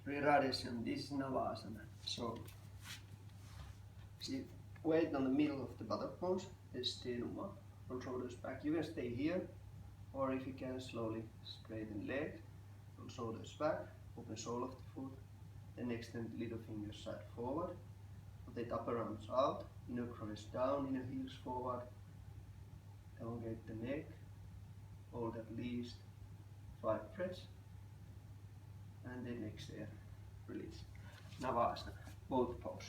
Shree Radhe-Shyam, this is Navasana. So, see, weight on the middle of the buttock bones, the sternum up, roll shoulders back. You can stay here, or if you can, slowly straighten leg, roll shoulders back, open sole of the foot, then extend little fingers side forward, rotate upper arms out, inner groins down, inner heels forward, elongate the neck, hold at least 5 breaths, and then exhale, release. Navasana, both pose.